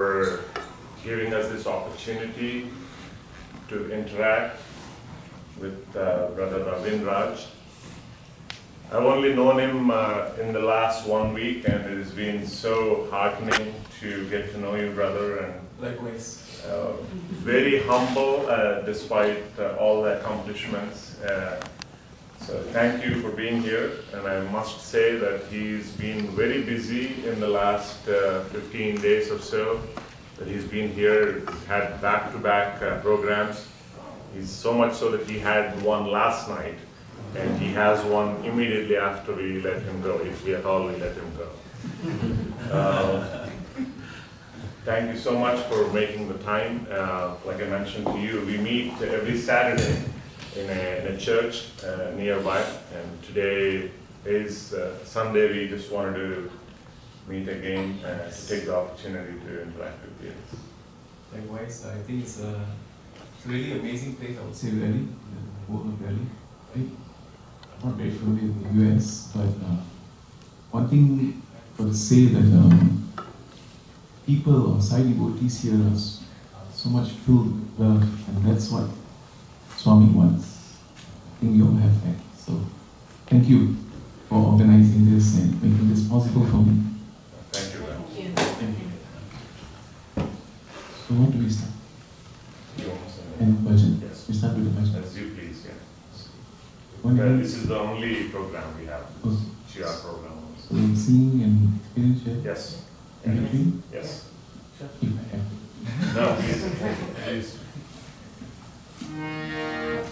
for giving us this opportunity to interact with Brother Ravin Raj. I've only known him in the last 1 week, and it has been so heartening to get to know you, brother. And likewise. Very humble despite all the accomplishments. So thank you for being here, and I must say that he's been very busy in the last 15 days or so that he's been here. He's had back-to-back programs. He's so much so that he had one last night, and he has one immediately after we let him go, if we at all we let him go. Thank you so much for making the time. Like I mentioned to you, we meet every Saturday in a church nearby, and today is Sunday. We just wanted to meet again to take the opportunity to interact with you. Likewise, I think it's a really amazing place, I would say, really. Really. I'm not very familiar with the US, but one thing I would say that people or Sai devotees here are so much filled with love, and that's what Swami wants. I think we all have that. So thank you for organizing this and making this possible for me. Thank you. Thank you. So what do we start? And bhajan. Yes. We start with the bhajan. As you please, yeah. This is the only program we have. Oh. GR program. So sing and experience share? Yes. In between? Yes. If I have. No, please. Yeah.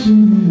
Ye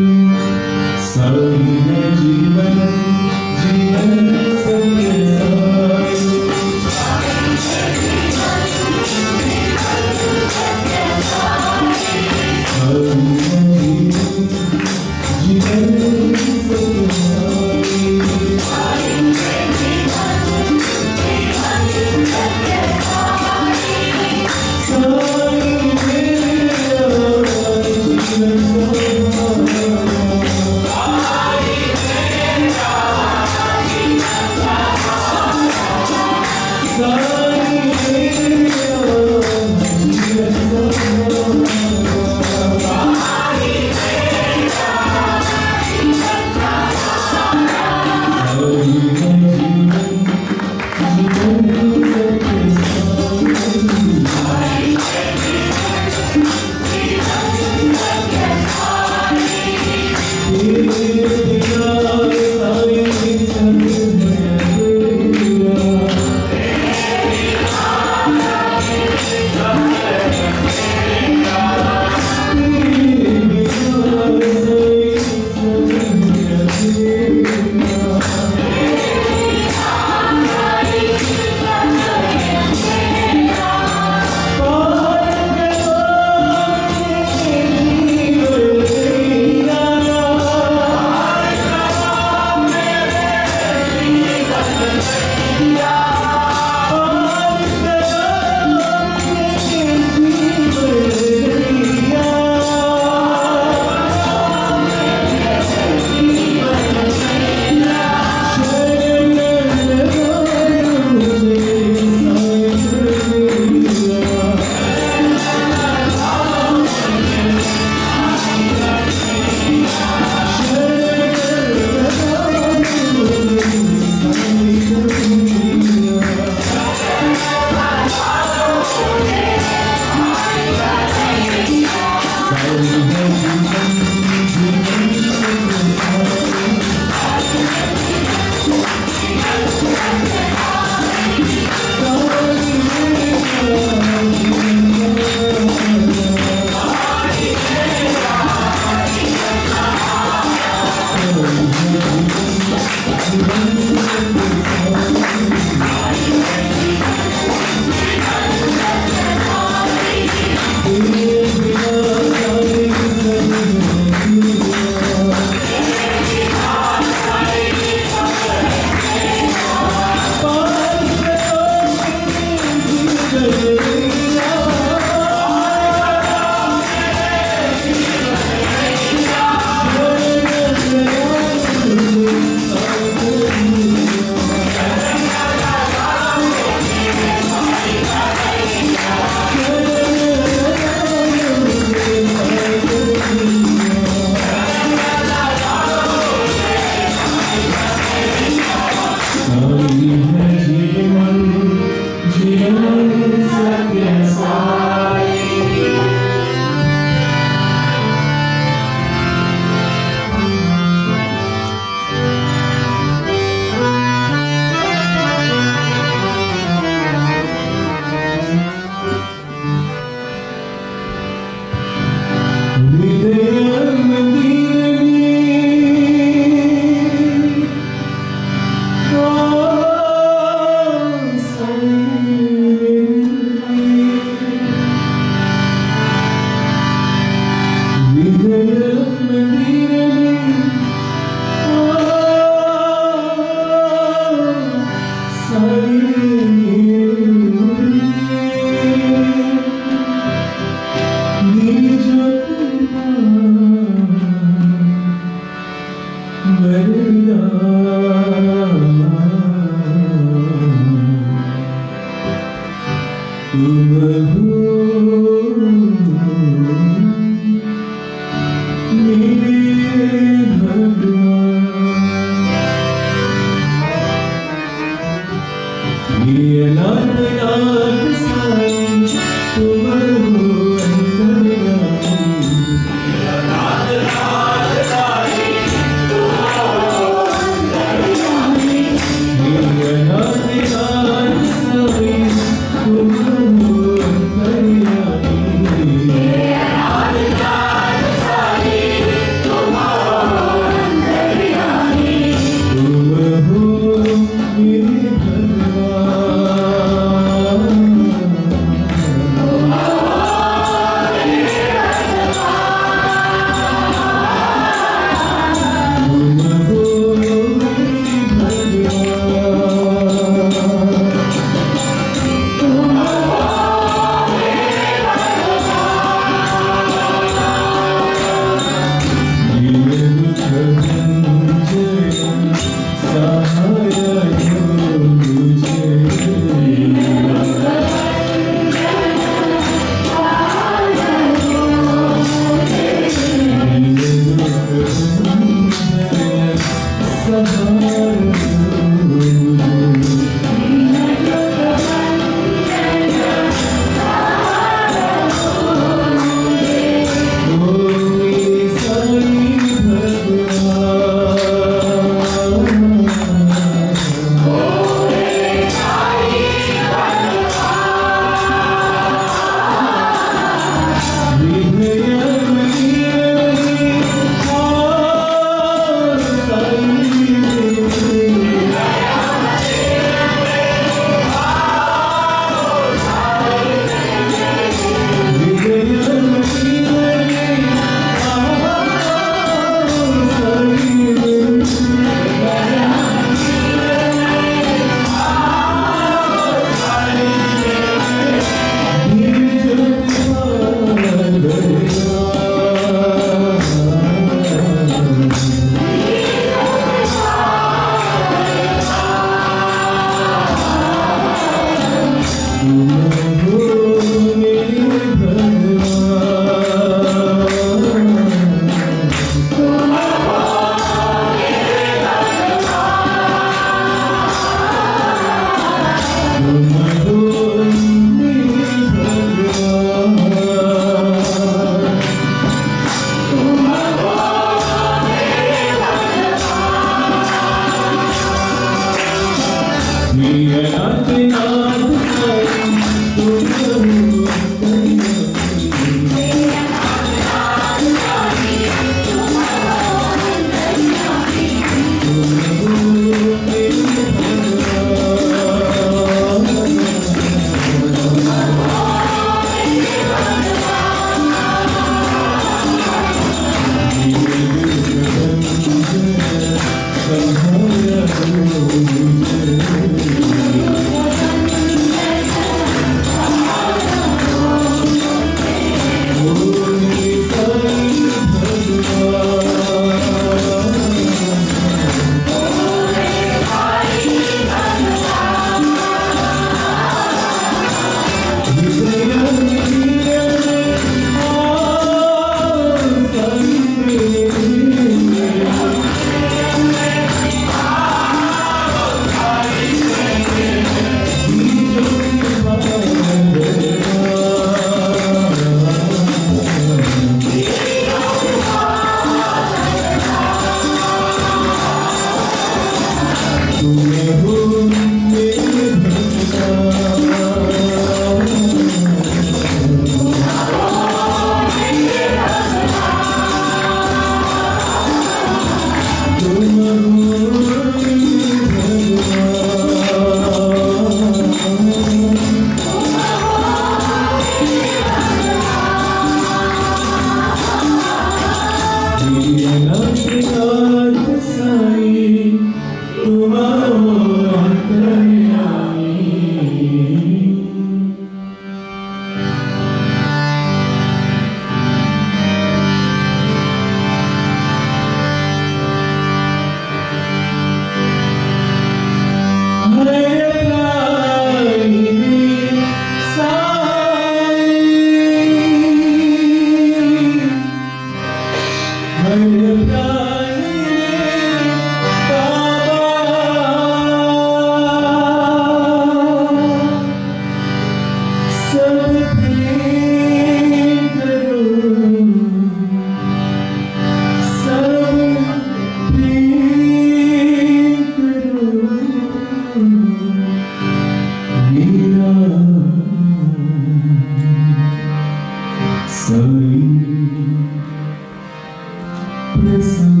प्रसन्न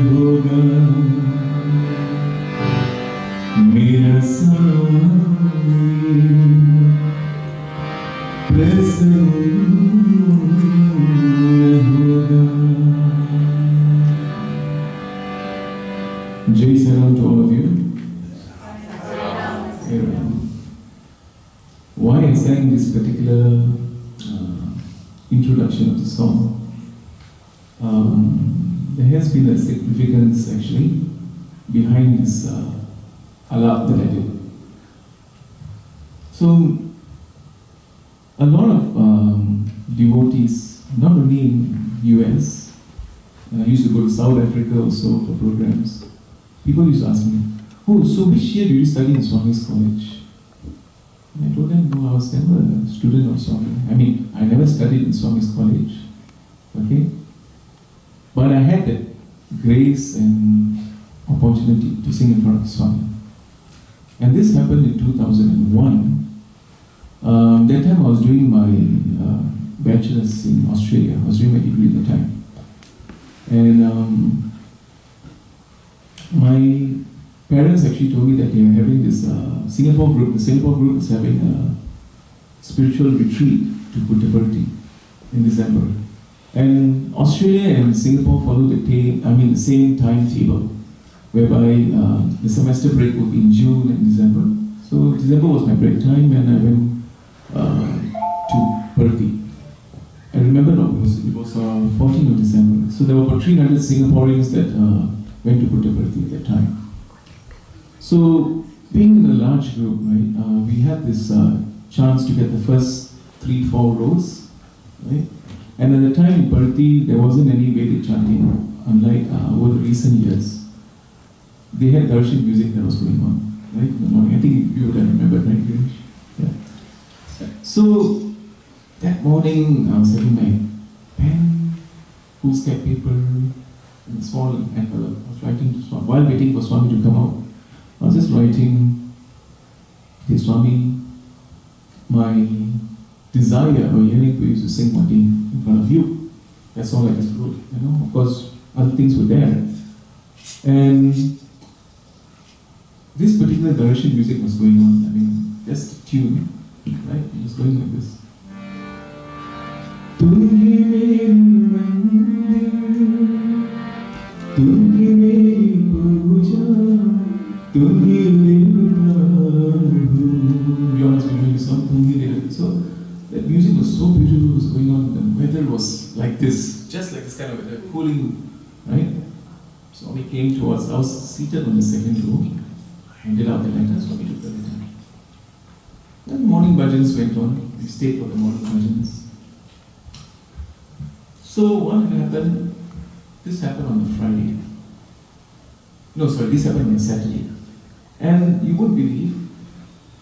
होगा मेरा स्वामी, प्रसन्न होगा। Jai Saram to all of you. Why I sang this particular introduction of the song? There has been a significance actually behind this alap that I did. So, a lot of devotees, not only in US, I used to go to South Africa also for programs. People used to ask me, "Oh, so which year did you study in Swami's college?" And I told them, "No, I was never a student of Swami. I mean, I never studied in Swami's college, okay? But I had that grace and opportunity to sing in front of Swami." And this happened in 2001. That time I was doing my bachelor's in Australia. I was doing my degree at the time. And my parents actually told me that they are having this Singapore group. The Singapore group is having a spiritual retreat to Puttaparthi in December. And Australia and Singapore follow the same timetable, whereby the semester break will be in June and December. So December was my break time, and I went to Perthi. I remember now, it was 14th of December. So there were about 300 Singaporeans that went to Puttaparthi at that time. So being in a large group, right, we had this chance to get the first 3-4 rows, right? And at the time in Perthi, there wasn't any Vedic chanting, unlike over the recent years. They had darshan music that was going on, right, in the morning. I think you would have remembered, right, Girish? Yeah. So that morning, I was having my pen, foolscap paper, and a small envelope. I was writing to Swami. While waiting for Swami to come out, I was just writing, "Hey Swami, my desire or yearning for you to sing one day in front of you." That's all I just wrote. You know, of course, other things were there. And this particular darshan music was going on. I mean, just a tune, right? It was going like this. "Tumhi meri mandir, tumhi meri puja, tumhi meri prabhu." You all must be doing some tumhi meri. So that music was so beautiful, it was going on. The weather was like this, just like this kind of weather, cooling, right? Swami came towards. I was seated on the second row. I handed out the letter. Swami took the letter. Then morning bhajans went on. We stayed for the morning bhajans. So what happened? This happened on the Friday. No, sorry, this happened on Saturday. And you won't believe,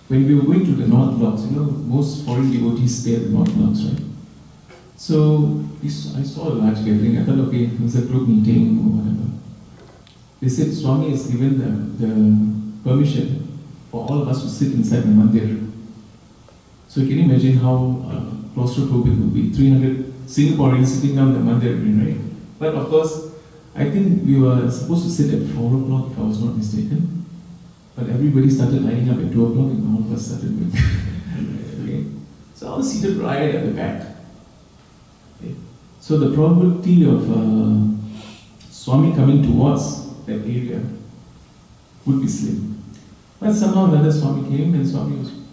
when we were going to the North Blocks, you know, most foreign devotees stay at the North Blocks, right? So I saw a large gathering. I thought, okay, it was a group meeting or whatever. They said Swami has given the permission for all of us to sit inside the mandir. So can you imagine how claustrophobic it would be? 300 Singaporeans sitting down the mandir, right? But of course, I think we were supposed to sit at 4 o'clock, if I was not mistaken. But everybody started lining up at 2 o'clock and all of us started with. Okay. So I was seated right at the back. Okay. So the probability of Swami coming towards that area would be slim. But somehow another Swami came, and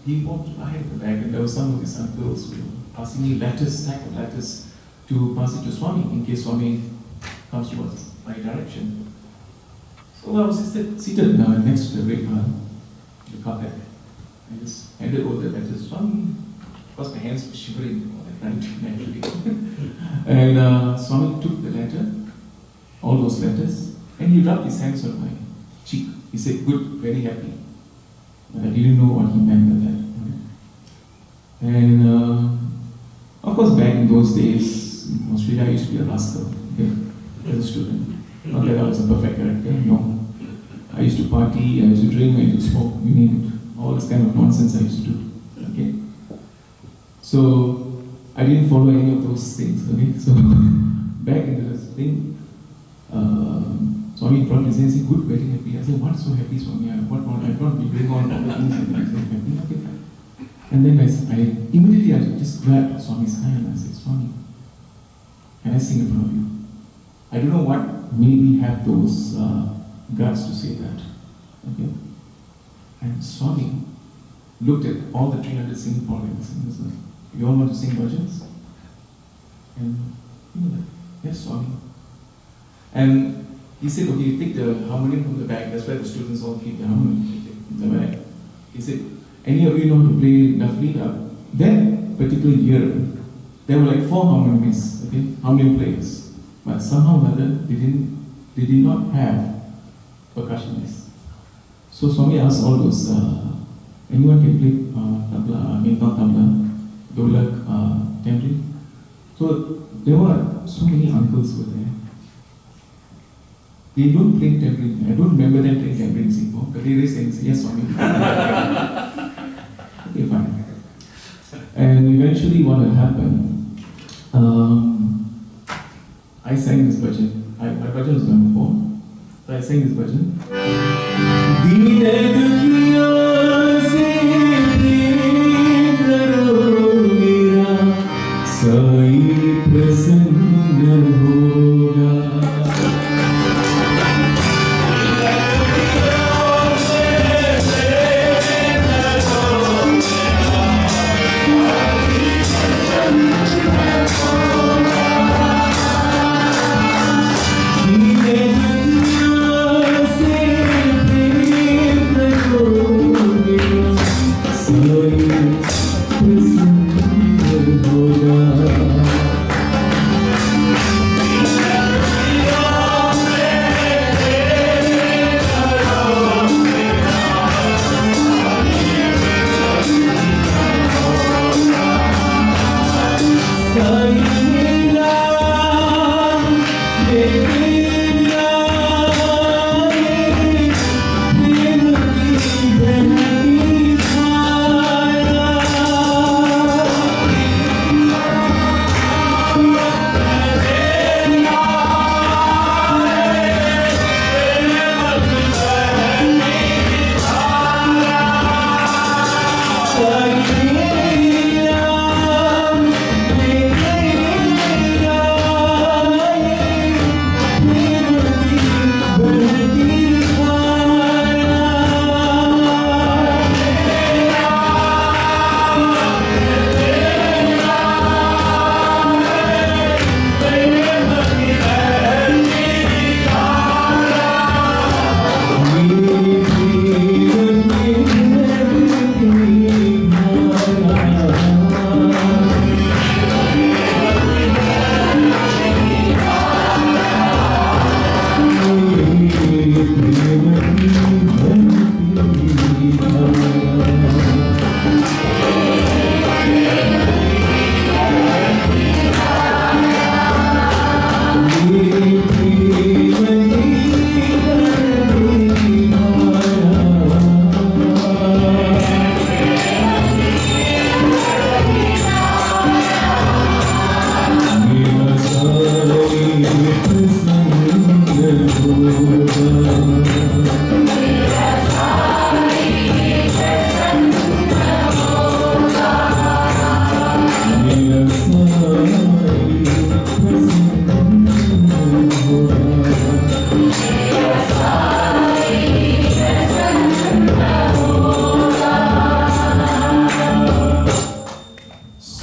he walked right at the back, and there were some of his uncles who were passing me letters, stack of letters, to pass it to Swami in case Swami comes towards my direction. So I was seated next to the red the carpet. I just handed over the letters to Swami. Of course, my hands were shivering, naturally. And Swami took the letter, all those letters, and he rubbed his hands on my cheek. He said, "Good, very happy." But I didn't know what he meant by that. And of course, back in those days, in Australia, I used to be a rascal, okay, as a student. Not that I was a perfect character, no. I used to party, I used to drink, I used to smoke, you name it. All this kind of nonsense I used to do, okay. So I didn't follow any of those things, okay? So, back into this thing, Swami brought me and said, good, very happy. I said, what's so happy, Swami? What not? I thought we bring on all the things and I said, happy, okay, fine. And then I immediately just grabbed Swami's hand and I said, Swami, can I sing in front of you? I don't know what made me have those guts to say that, okay? And Swami looked at all the 300 Singaporeans and was like, you all want to sing bhajans? And he was like, yes, Swami. And he said, okay, you take the harmonium from the bag, that's where the students all keep the harmonium in the bag. He said, any of you know how to play roughly? That particular year, there were like 4 harmoniums, okay, harmonium players. But somehow or other, they did not have percussionists. So Swami asked all those, anyone can play tabla, not tabla, dolak, tambourine. So there were so many uncles were there. They don't play tambourine. I don't remember them playing tambourine in Singapore, but they raised and said, yes, Swami. Okay, fine. And eventually what had happened, I sang this bhajan. My bhajan was number 4. So I sang this bhajan.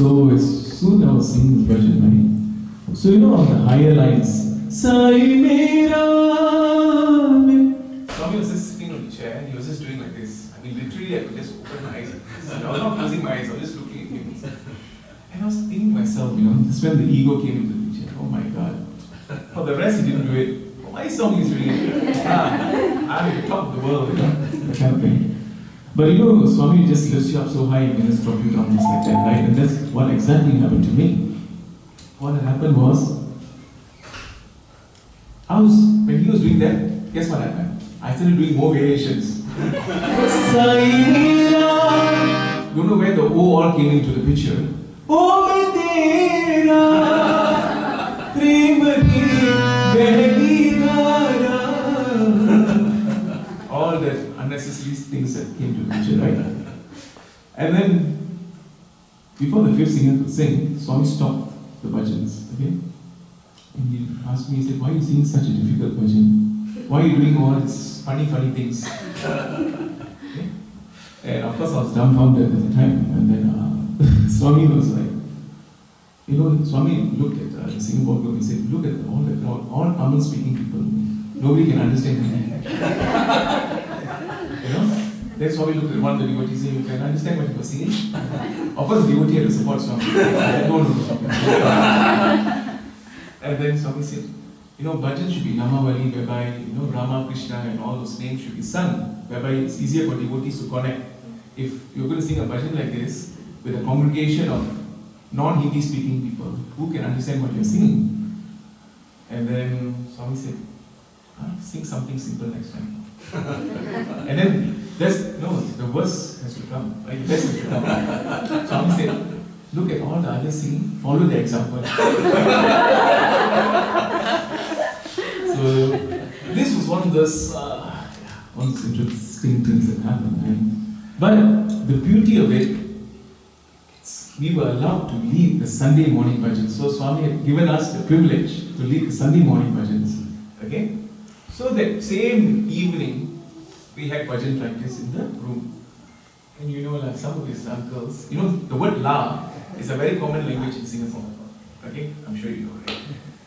So as soon as I was singing this version, right? So you know on the higher lines, Sai Mera. Swami was just sitting on the chair and he was just doing like this. I mean, literally, I could just open my eyes. I was not closing my eyes, I was just looking at him. And I was thinking to myself, you know, this is when the ego came into the picture. Oh my God. For the rest, he didn't do it. My song is really, I'm at the top of the world, you know, that kind of thing. But you know, Swami just lifts you up so high and can just drop you down just like that, right? And that's what exactly happened to me. What had happened was, when he was doing that, guess what happened? I started doing more variations. Don't know where the O all came into the picture. Oh, And then, before the fifth singer could sing, Swami stopped the bhajans, okay? And he asked me, he said, why are you singing such a difficult bhajan? Why are you doing all these funny things? Okay? And of course I was dumbfounded at the time. And then Swami was like, you know, Swami looked at the Singapore group, he said, look at all the crowd, all Tamil speaking people. Nobody can understand anything. You know? Then Swami looked at one of the devotees and said, you can understand what you were singing? Of course the devotee had to support Swami. No, Swami. And then Swami said, you know, bhajan should be Namavali, whereby, you know, Rama, Krishna and all those names should be sung, whereby it's easier for devotees to connect. If you're going to sing a bhajan like this, with a congregation of non-Hindi speaking people, who can understand what you're singing? And then Swami said, sing something simple next time. And then, the verse has to come, right? The verse has to come. Swami said, look at all the others singing, follow the example. So, this was one of those interesting things that happened. Right? But the beauty of it, we were allowed to lead the Sunday morning bhajans. So Swami had given us the privilege to lead the Sunday morning bhajans. Okay? So that same evening, we had bhajan practice in the room. And you know, like some of these uncles, you know, the word la is a very common language in Singapore. Okay? I'm sure you know, right?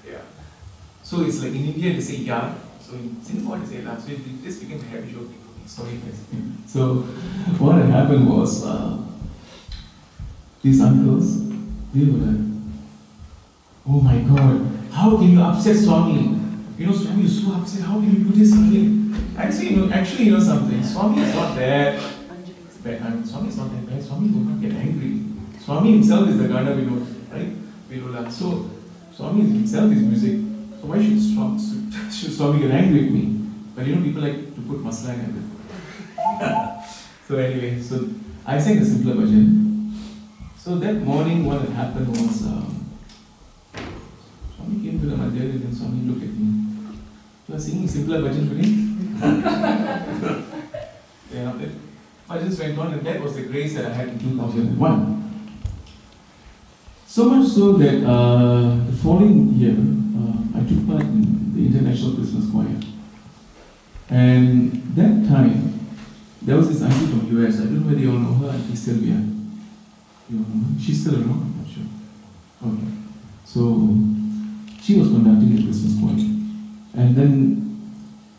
Yeah. So it's like in India they say ya. So in Singapore they say la. So this became a habitual thing for me. Sorry guys. So what had happened was, these uncles, they were like, oh my God, how can you upset Swami? You know, Swami is so upset, how can you do this again? Actually, you know something, Swami is not that bad. I mean, Swami is not that bad, Swami will not get angry. Swami himself is the Gana Vilola. So, Swami himself is music. So why should Swami get angry at me? But you know, people like to put masala in everything. So anyway, so I sang a simpler bhajan. So that morning, what had happened was, Swami came to the mandir and then Swami looked at me. You are singing simpler bhajan today? Yeah, that bhajans went on, and that was the grace that I had in 2001. So much so that the following year, I took part in the International Christmas Choir. And that time, there was this auntie from US, I don't know whether you all know her, Auntie Sylvia. You know her? She's still around? I'm not sure. Okay. So, she was conducting the Christmas choir. And then,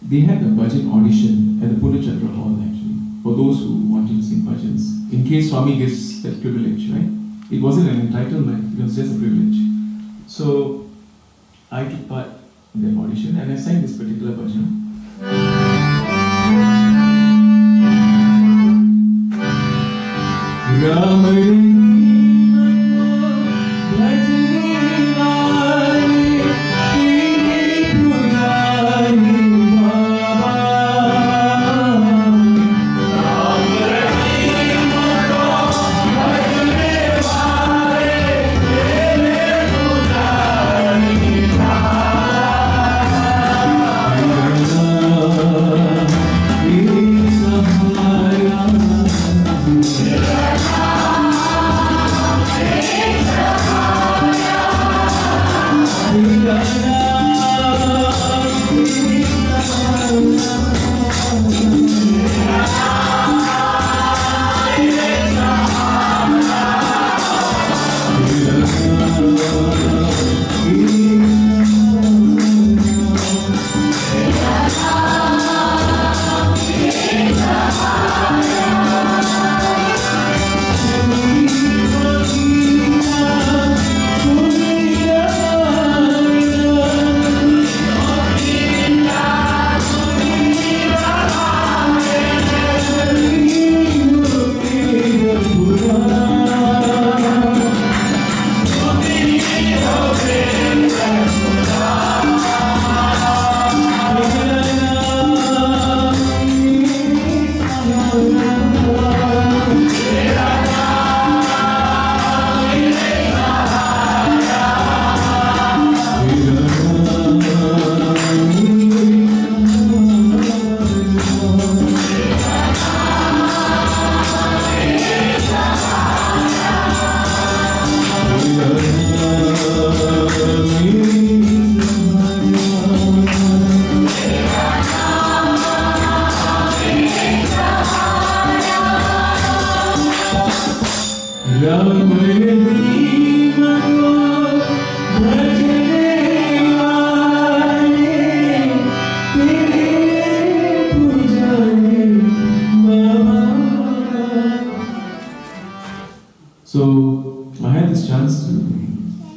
they had a bhajan audition at the Purachatra Hall actually, for those who wanted to sing bhajans. In case Swami gives that privilege, right? It wasn't an entitlement, it was just a privilege. So, I took part in that audition and I sang this particular bhajan.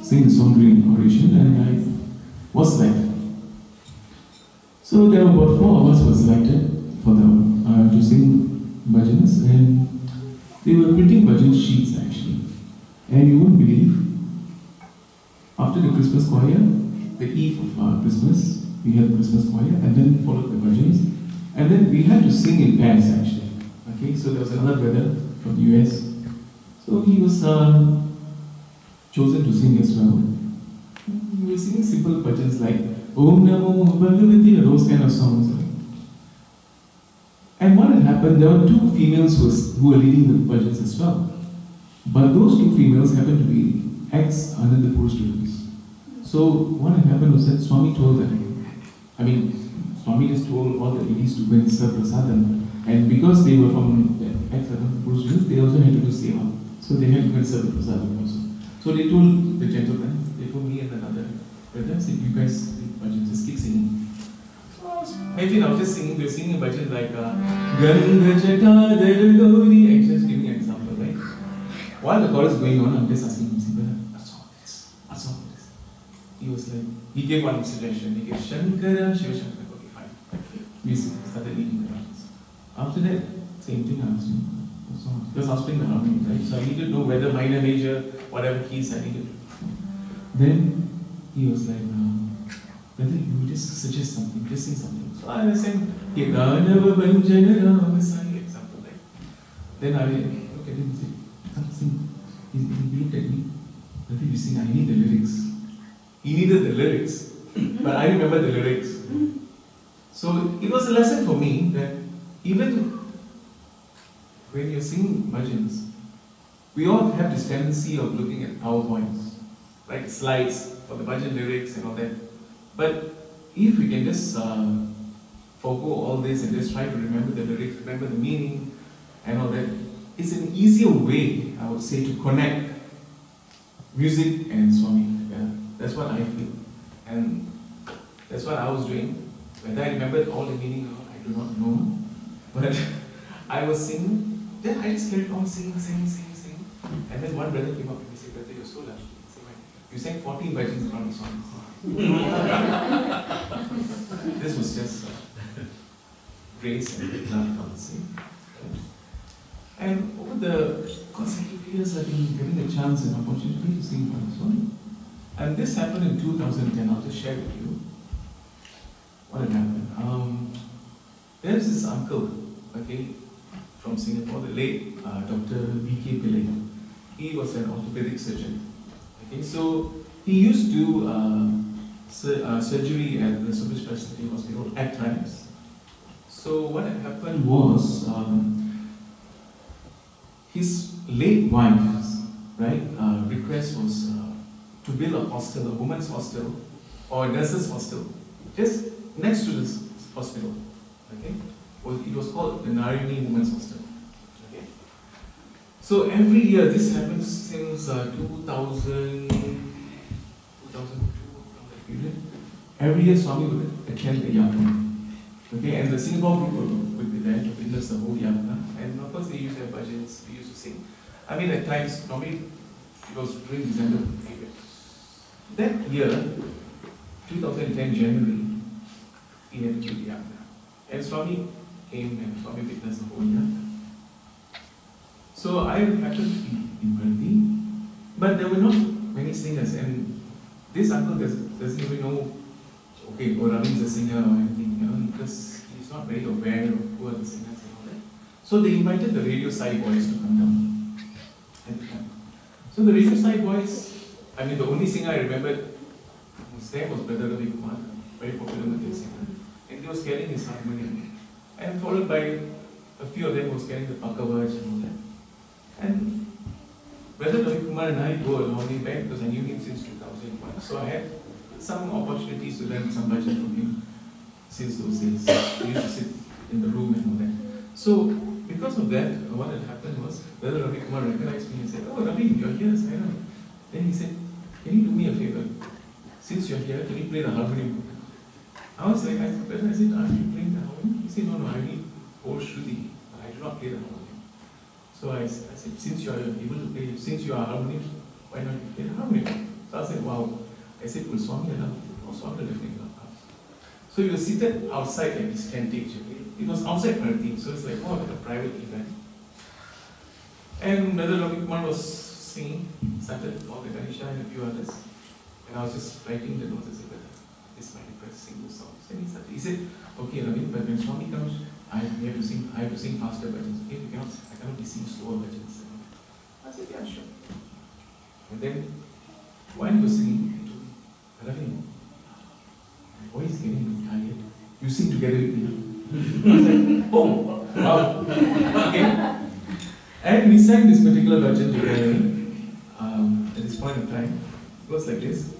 sing the song during audition, and I was selected. So there were about 4 of us were selected for to sing bhajans, and they were printing bhajan sheets actually. And you won't believe, after the Christmas choir, the eve of Christmas, we had the Christmas choir, and then followed the bhajans, and then we had to sing in pairs actually. Okay, so there was another brother from the US, so he was chosen to sing as well. We were singing simple bhajans like Om Namo Bhagavati, those kind of songs. And what had happened, there were 2 females who were leading the bhajans as well. But those 2 females happened to be ex-Anandapur students. So what had happened was that Swami told them, Swami just told all the ladies to go and serve prasadam. And because they were from ex-Anandapur students, they also had to do seva. So they had to go and serve the prasadam also. So they told the gentlemen, they told me and another brother, said, you guys sing bhajans, just keep singing. Imagine I was just singing, we were singing a bhajan like Ganga Jata Daragori, and just giving an example, right? While the chorus is going on, I'm just asking him, brother, what's all this? What's all this? He was like, he gave one suggestion, he gave Shankara, Shiva Shankara, okay, fine. We started leading the bhajans. After that, same thing I asked him, what's all this? Because I was playing the harmony, right? So I needed to know whether minor, major, whatever keys I needed. Then he was like, brother, you just suggest something, just sing something. So I sang, example, right? Then I looked at him and said, come sing. He looked at me, brother, you sing, I need the lyrics. He needed the lyrics, but I remember the lyrics. So it was a lesson for me that even when you're singing bhajans, we all have this tendency of looking at PowerPoints, like slides for the bhajan lyrics and all that. But if we can just forego all this and just try to remember the lyrics, remember the meaning and all that, it's an easier way, I would say, to connect music and Swami together. That's what I feel. And that's what I was doing. Whether I remembered all the meaning or not, I do not know. But I was singing, then I just carried on singing. And then one brother came up to me and said, brother, you're so lucky. You sang 14 bhajans around the songs. This was just grace and love, I would say. And over the consecutive years, I've been getting a chance and opportunity to sing for Swami. And this happened in 2010. I'll just share with you what had happened. There's this uncle, okay, from Singapore, the late Dr. B.K. Pillai. He was an orthopedic surgeon. Okay, so he used to do surgery at the super specialty hospital at times. So what had happened was his late wife's request was to build a hostel, a women's hostel or a nurses' hostel, just next to this hospital. Okay, it was called the Narini Women's Hostel. Okay, so every year this happens since 2002, period. Every year Swami would attend the yagna. Okay, and the Singapore group would be there to witness the whole yagna. And of course they used to have bhajans, we used to sing. I mean at times, normally it was during December period. That year, 2010 January, he had to do the yagna. And Swami came and Swami witnessed the whole yagna. So I happened to be in Bharati, but there were not many singers, and this uncle doesn't even know, okay, Bro Ravin's a singer or anything, because he's not very aware of who are the singers and all that. So they invited the radio side boys to come down at the time. So the radio side boys, the only singer I remembered was there was Brother Ravi Kumar, very popular Madhya singer, and he was carrying his harmonium, and followed by a few of them was carrying the pakavaj and all that. And Brother Ravi Kumar and I go along way back because I knew him since 2001. So I had some opportunities to learn some bhajan from him since those days. We used to sit in the room and all that. So because of that, what had happened was Brother Ravi Kumar recognized me and said, "Oh Ravi, you're here, Sai." Then he said, "Can you do me a favor? Since you're here, can you play the harmonium?" I was like, I said, "Are you playing the harmonium?" He said, "No, I need whole Shruti, but I do not play the harmonium." So I said, since you are able to play, since you are harmonium, why not you play the harmonium? So I said, I said, will Swami allow? Oh, Swami will definitely allow us. So we were seated outside like this tentage. It was outside Parathi, so it's like more like a private event. And Brother Ravi Kumar was singing, started all the Ganesha and a few others. And I was just writing the notes. I said, this might request sing the songs. And he said, okay, Ravi, but when Swami comes, I have to sing faster bhajans. Okay, I cannot be singing slower bhajans. I said, yeah, sure. And then, while he was singing, he told me, Ravi, my voice is getting tired. You sing together with me. I was like, oh, wow. Okay. And we sang this particular bhajan together at this point in time. It goes like this.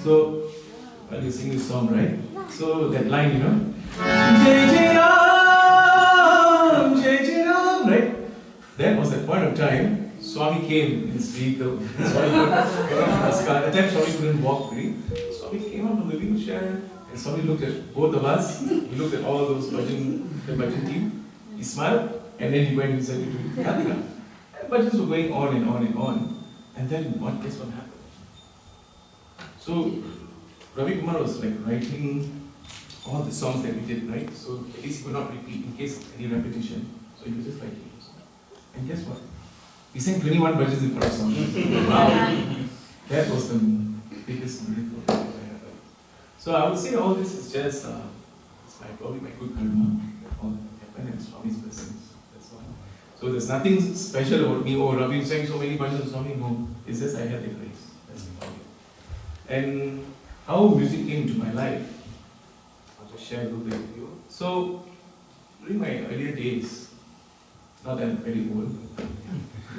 So, while you sing this song, right? So, that line, you know, Jai Jai Ram, right? That was the point of time Swami came in his vehicle. Swami got from his car. At the time, Swami couldn't walk really. Swami came out from the wheelchair, and Swami looked at both of us. He looked at all those the bhajan team. He smiled, and then he went and said to Kathika. And bhajans were going on and on and on. And then, guess what happened? So, Ravi Kumar was like writing all the songs that we did, right? So at least he could not repeat in case of any repetition. So he was just writing. And guess what? He sang 21 bhajans in front of Swami. Wow! That was the biggest miracle that ever happened. So I would say all this is just, probably my good karma. All that happened and Swami's blessings. That's all. So there's nothing special about me. Oh, Ravi sang so many bhajans, Swami. No. It's just I had the grace. That's about it. And how music came into my life, I'll just share a little bit with you. So, during my earlier days, not that I'm very old.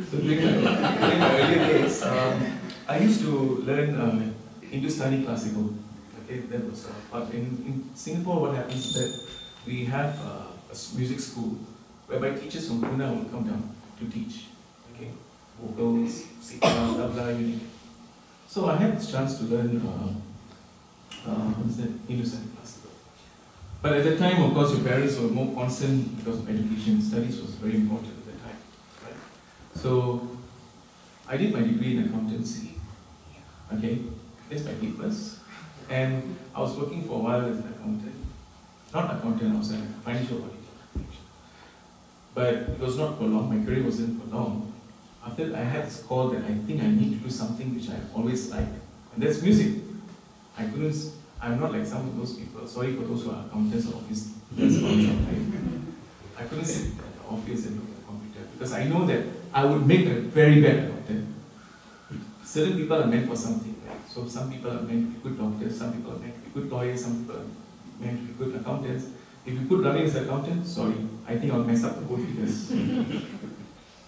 So during my earlier days, I used to learn Hindustani classical. Okay, that was but in Singapore, what happens is that we have a music school whereby teachers from Pune will come down to teach. Okay, vocals, sitar, tabla, you name it. So I had this chance to learn Hindustani classical. But at that time, of course, your parents were more concerned because of education. Studies was very important at that time. Right? So I did my degree in accountancy. Okay, that's my papers. And I was working for a while as an accountant. Not accountant, I was a financial auditor. But it was not for long, my career wasn't for long. After that, I had this call that I think I need to do something which I always liked. And that's music. I'm not like some of those people, sorry for those who are accountants or office. I couldn't sit at the office and look at the computer because I know that I would make a very bad accountant. Certain people are meant for something, right? So some people are meant to be good doctors, some people are meant to be good lawyers, some people are meant to be good accountants. If you put Ravi as an accountant, sorry, I think I'll mess up the whole figures.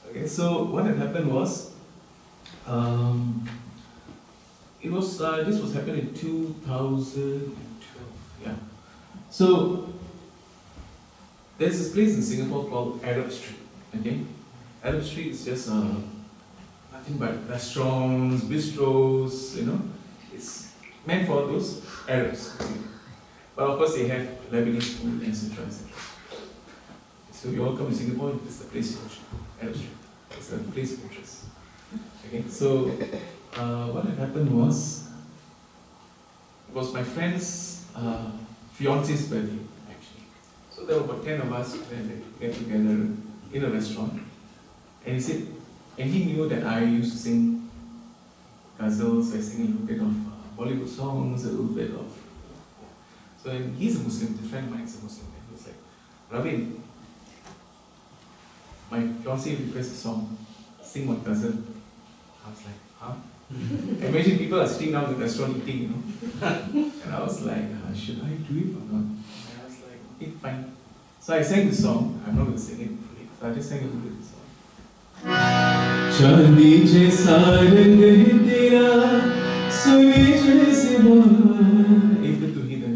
Okay, so what had happened was, this was happening in 2012, yeah. So, there's this place in Singapore called Arab Street, okay? Arab Street is just nothing but restaurants, bistros, you know? It's meant for those Arabs. Okay? But of course they have Lebanese food, etc., etc. So you all come to Singapore, it's the place to Arab Street. It's the place of interest. Okay, so what had happened was, it was my friend's fiance's birthday, actually. So there were about 10 of us that get together in a restaurant. And he said, and he knew that I used to sing ghazals, I sing a little bit of Bollywood songs, a little bit of. So he's a Muslim, a friend of mine is a Muslim, and he was like, Ravin, my fiancé requested a song, sing one ghazal. I was like, huh? Imagine people are sitting down in the restaurant eating, you know. And I was like, should I do it or not? And I was like, okay, fine. So I sang the song. I'm not going to sing it fully, so I just sang a little bit of the song. Chandi jaisa rang hai tera, suni jaise baat. Able to hear the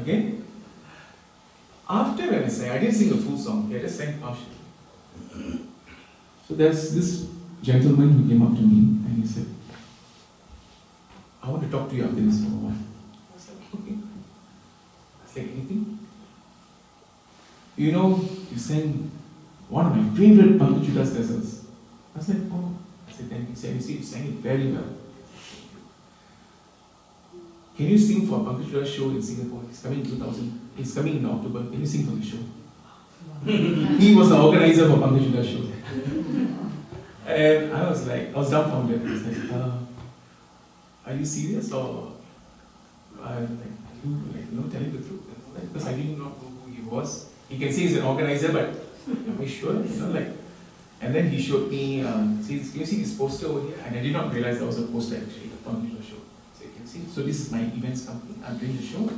okay? After when I sang, I didn't sing the full song, I just sang partially. So there's this gentleman who came up to me and he said, I want to talk to you after this for a while. I was like, okay. I was like, anything? You know, you sang one of my favorite Pankaj ghazals. I was like, oh. I said, thank you. He said, you see, you sang it very well. Can you sing for a Pankaj show in Singapore? He's coming in 2000. He's coming in October. Can you sing for the show? He was the organizer for Pankaj show. And I was like, I was dumbfounded. I was like, are you serious or are you telling the truth? Because I didn't know who he was. He can say he's an organizer, but am I sure? You know, like, and then he showed me, can you see this poster over here? And I did not realize there was a poster actually on the show. So you can see, so this is my events company. I'm doing the show.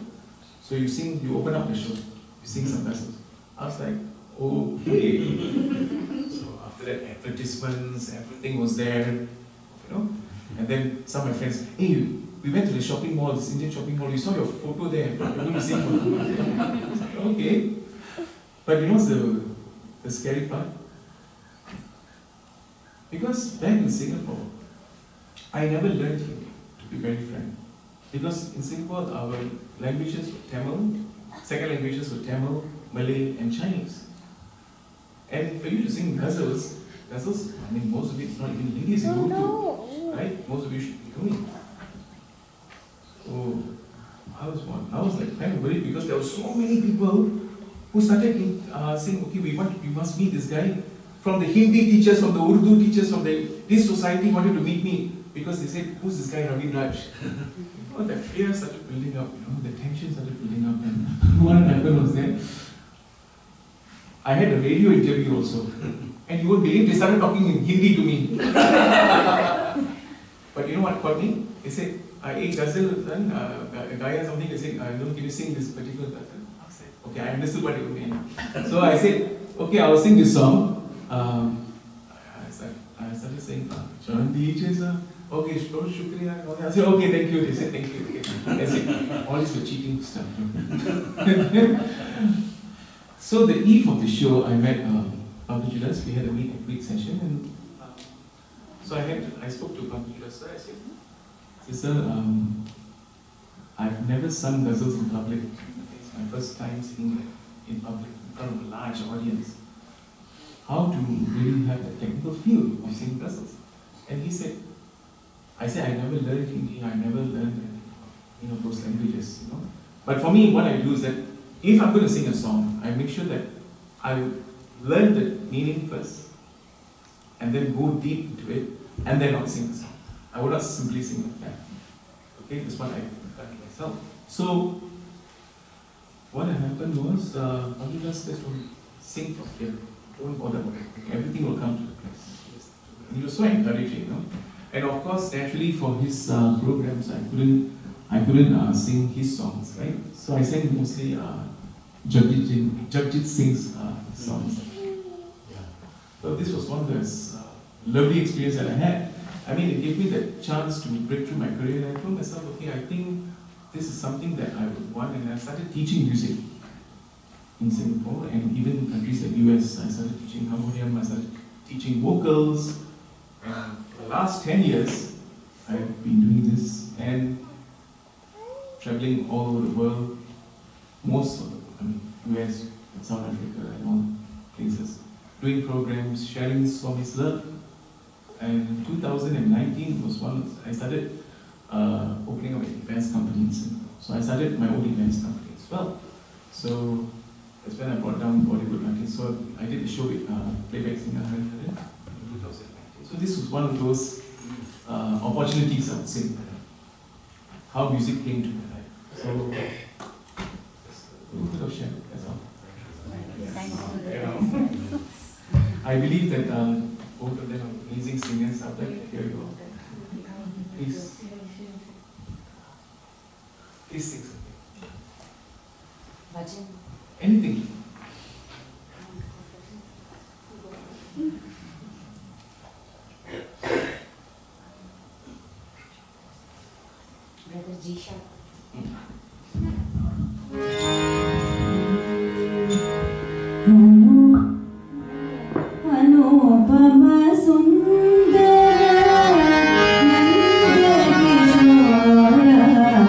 So you sing, you open up the show, you sing some ghazals. I was like, okay. So after that, advertisements, everything was there, you know. And then some of my friends, hey, we went to the shopping mall, this Indian shopping mall, we saw your photo there, you're going to sing for me. Okay. But you know what's the scary part? Because back in Singapore, I never learned Hindi, to be very frank. Because in Singapore, our languages were Tamil, second languages were Tamil, Malay, and Chinese. And for you to sing ghazals, I mean, most of it is not even Hindi, it's Urdu, right? Most of you should be doing. So I was like kind of worried because there were so many people who started saying, okay, we must meet this guy. From the Hindi teachers, from the Urdu teachers, from this society wanted to meet me because they said, who's this guy, Ravin Raj? You know, the fear started building up, you know, the tension started building up, and what happened was that I had a radio interview also, and you won't believe they started talking in Hindi to me. But you know what caught me? They said, hey, ghazal, a guy or something, they said, can you sing this particular ghazal? I said, okay, I understood what you mean. So I said, okay, I'll sing this song. I started saying, John DJs, okay, shukriya. I said, okay, thank you. They said, thank you. Okay. That's it. All this for cheating stuff. So the eve of the show, I met Pablo Judas. We had a meet and greet session, and so I spoke to Pablo Judas. So I said, Sister, I've never sung ghazals in public. It's my first time singing in public in front of a large audience. How to really have the technical feel of singing ghazals? And he said, I said, I never learned Hindi, I never learned those languages, But for me, what I do is that if I'm going to sing a song, I make sure that I learn the meaning first, and then go deep into it, and then I'll sing the song. I will not simply sing like that. Okay, that's what I've done myself. So, what happened was, Pablo just said, sing from here. Don't bother about it. Everything will come to the place. He was so encouraging, And of course, naturally, for his programs, I couldn't sing his songs, right? So I sang mostly Jagjit Singh's songs. So this was one of those lovely experiences that I had. I mean, it gave me the chance to break through my career, and I told myself, okay, I think this is something that I would want, and I started teaching music in Singapore, and even in countries like US. I started teaching harmonium, I started teaching vocals, and for the last 10 years, I've been doing this, and traveling all over the world, most of US, South Africa, and all places, doing programs, sharing Swami's love. And 2019 was I started opening up an events company in Singapore. So I started my own events company as well. So that's when I brought down Bollywood artists. So I did a show with playback singer Harin in 2019. So this was one of those opportunities, I would say, how music came to my life. So a little bit of share, that's all. I believe that both of them are amazing singers out there. Here you go. Please. Please sing something. Bhajan. Anything. Brother Jisha. Anupama Sundara Nanda Kishora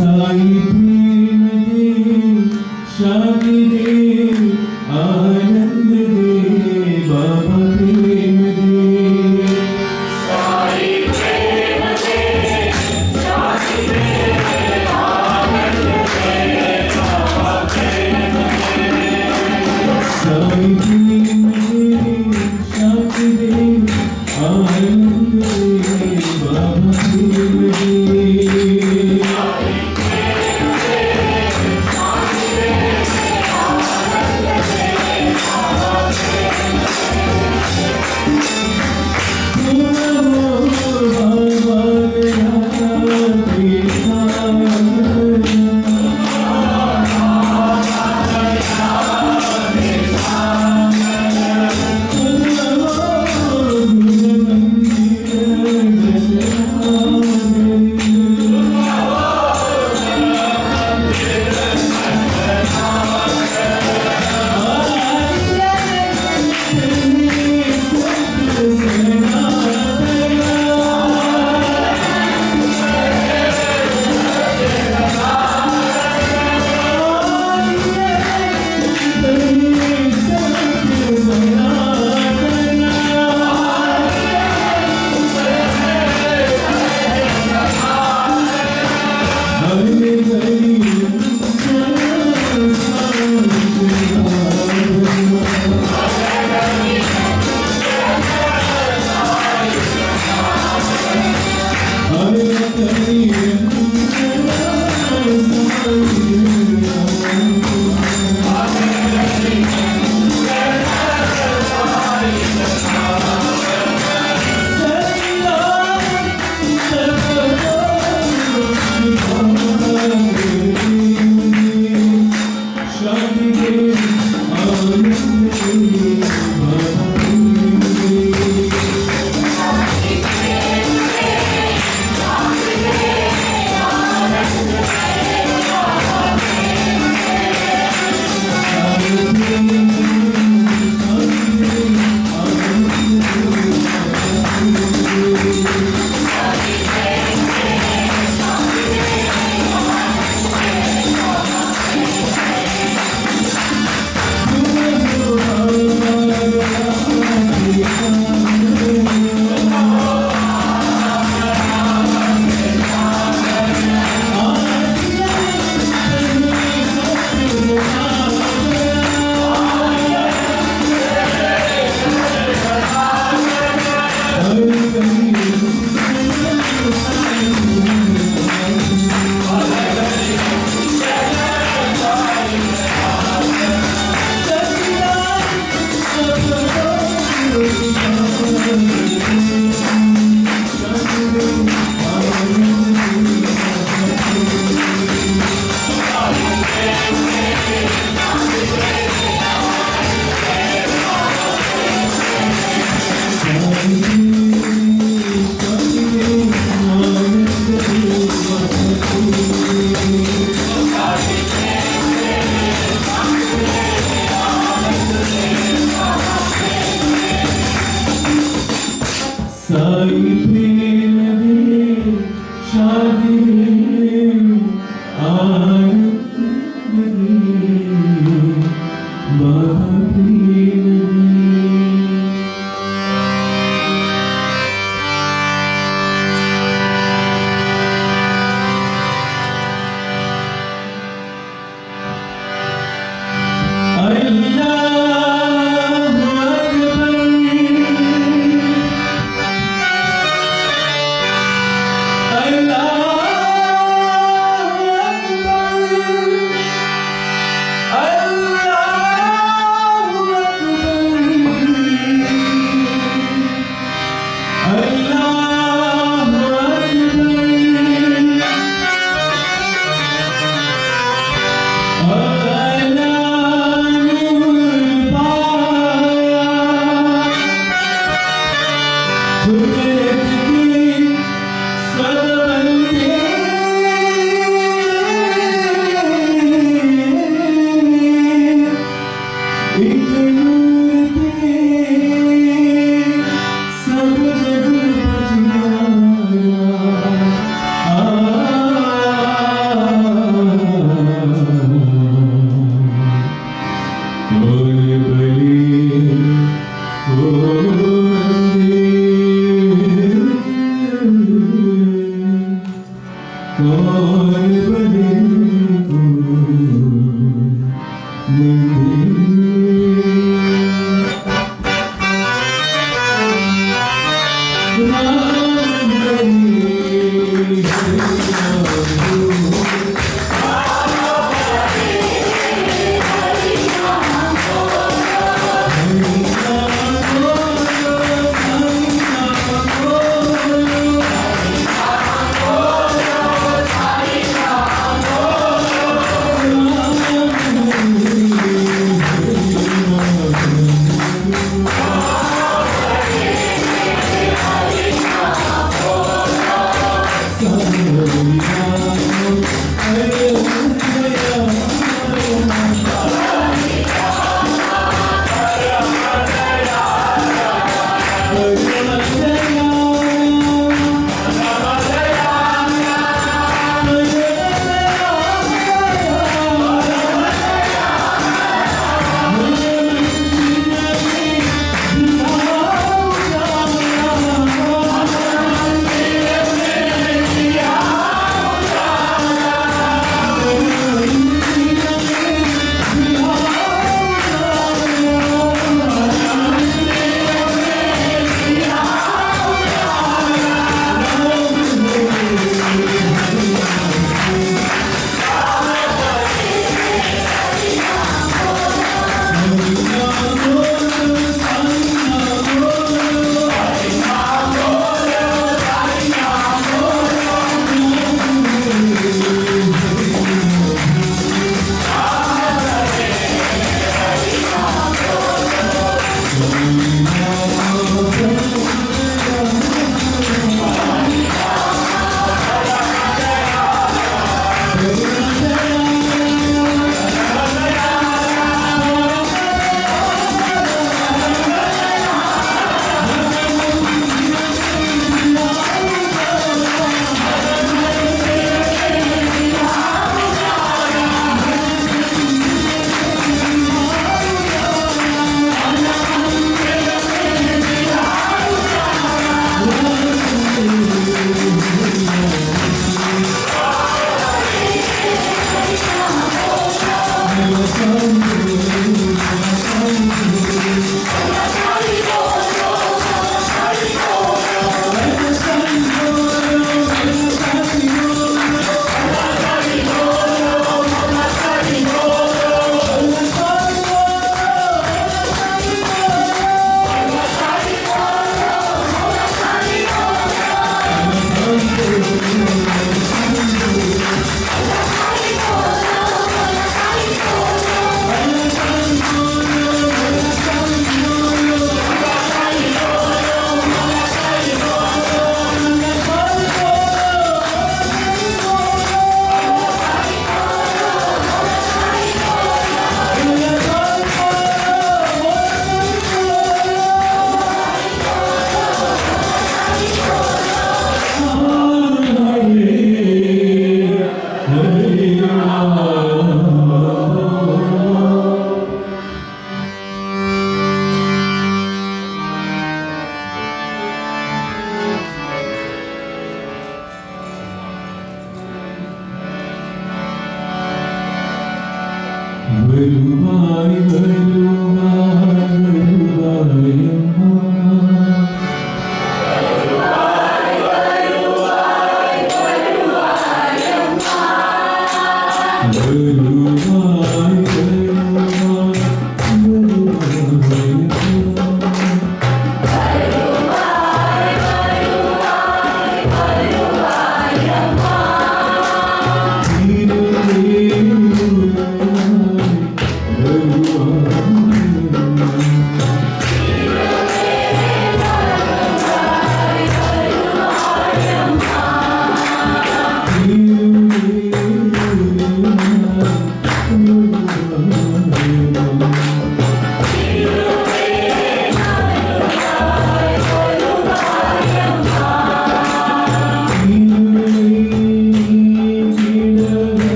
Sai Prem they, Shanti they, Anand they, Baba Prem they. Sai Prem they, Shanti they, Anand they, Baba Prem they. Sai Prem they, Shanti they, Anand they, Baba Prem they. Hare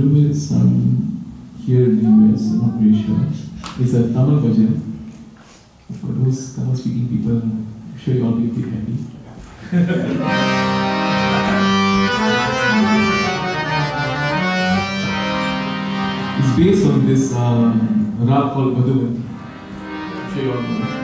little bit sung here in the US, I'm not really sure. It's a Tamil bhajan. For those Tamil speaking people, I'm sure you all be a bit happy. It's based on this rap called Madhuvan. I'm sure you all know.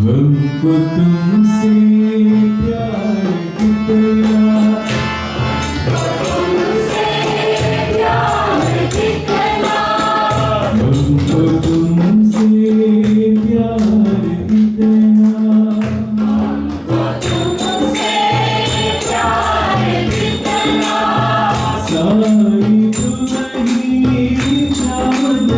हमको तुमसे प्यार कितना हमको तुमसे प्यार कितना सारी तुम्हारी चाहत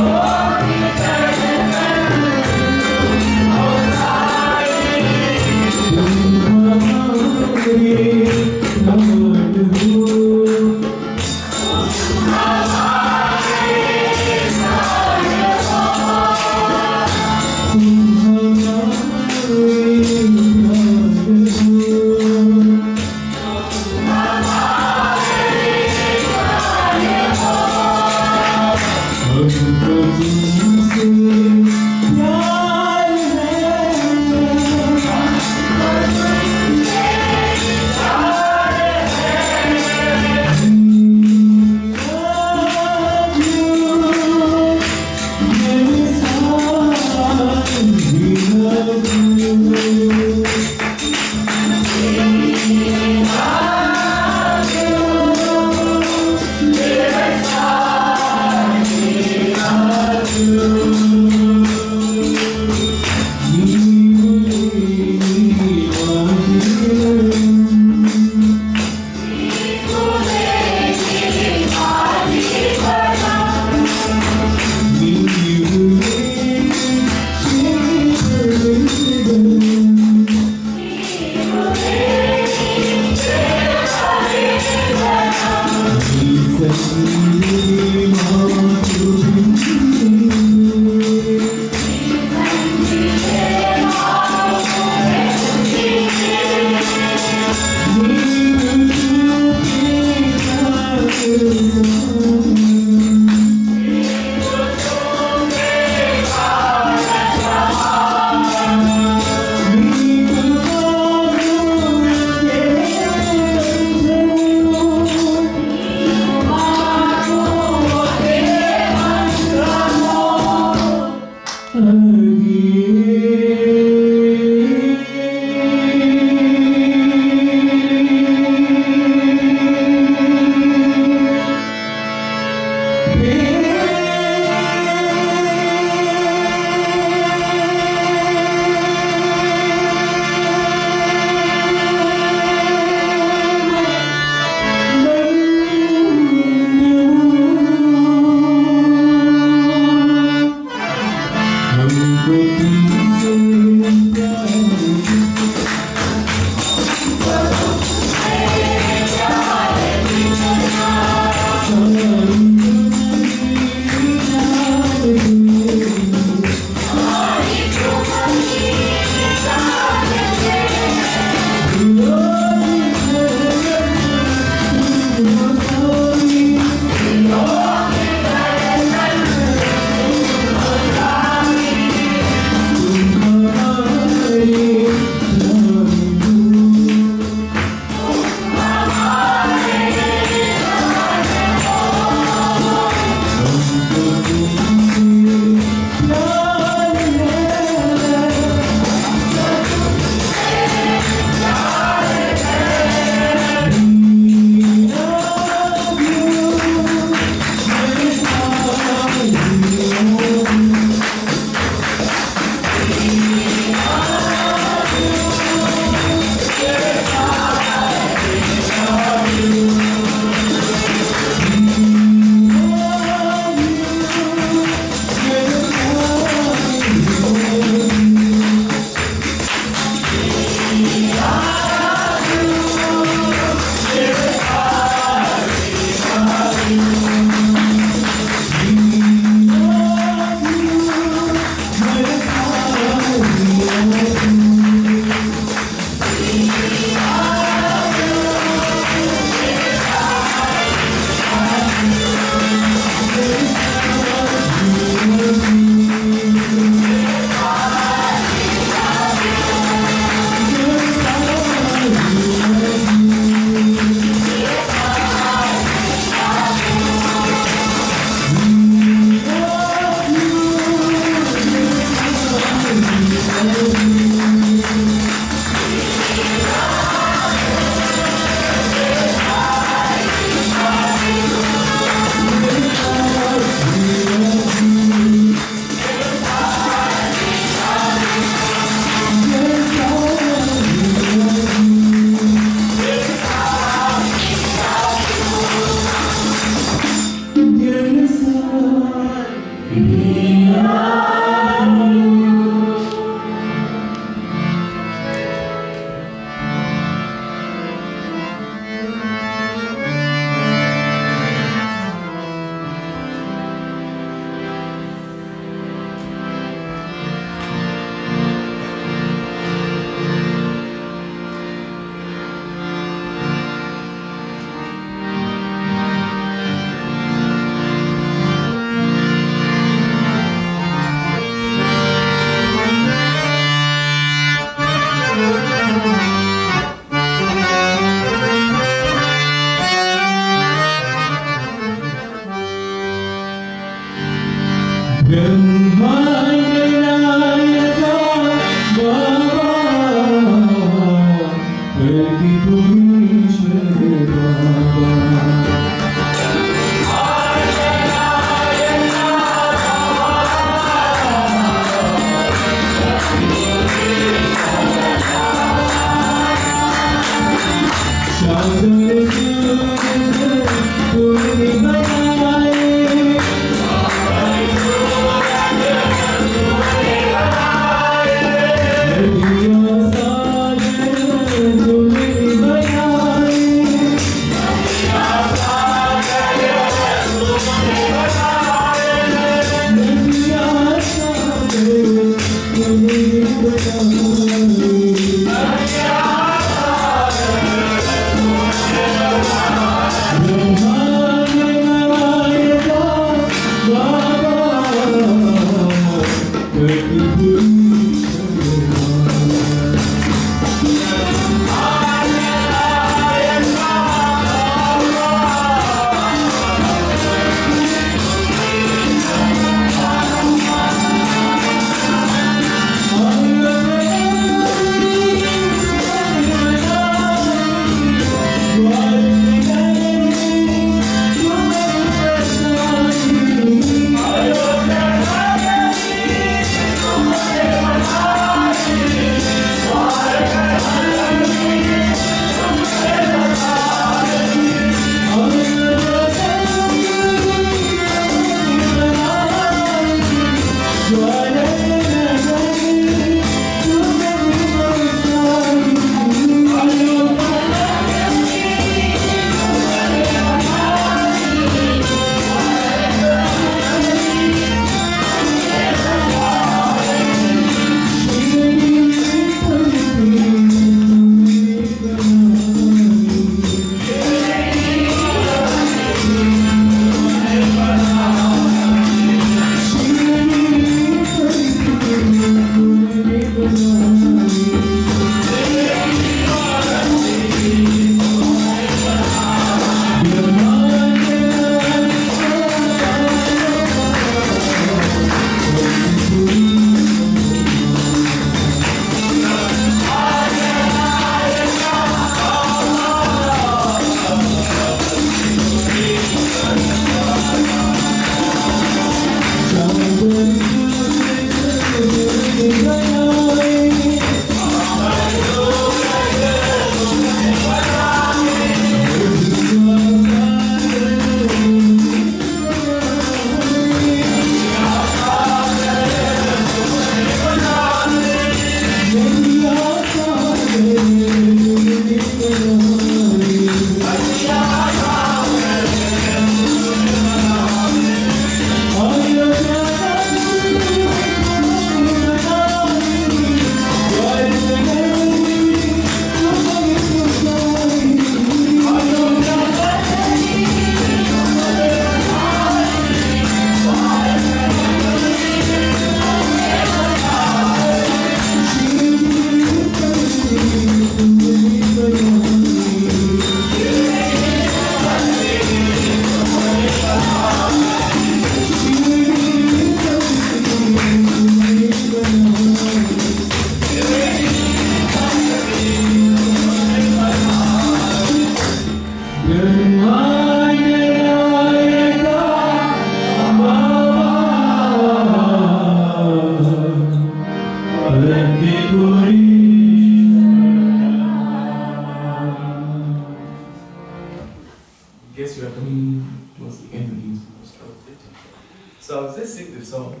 So I'll just sing this song.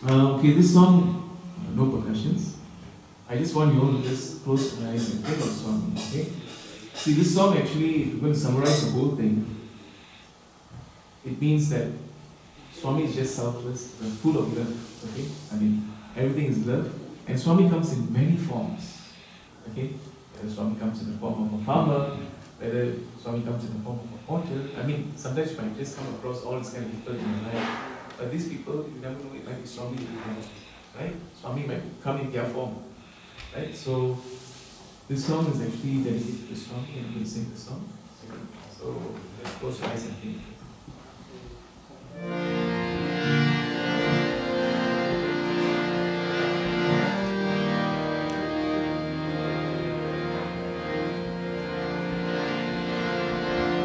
Okay, this song, no percussions. I just want you all to just close your eyes and think of Swami, okay? See, this song actually, if we're going to summarize the whole thing, it means that Swami is just selfless, full of love, okay? I mean, everything is love. And Swami comes in many forms, okay? Whether Swami comes in the form of a farmer, whether Swami comes in the form of a porter. I mean, sometimes you might just come across all these kind of people in your life. But these people, you never know, it might be Swami, right? Swami might come in their form, right? So, this song is actually dedicated to Swami, and we'll sing the song. So, let's close your eyes and think.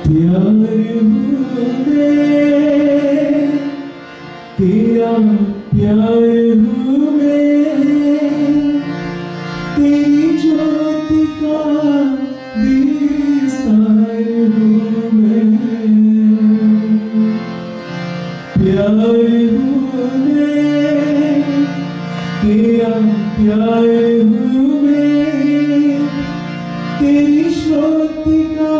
प्यार हुए तेरा प्यार हुए तेरी ज्योत का विस्तार हुए प्यार हुए तेरा प्यार हुए तेरी ज्योत का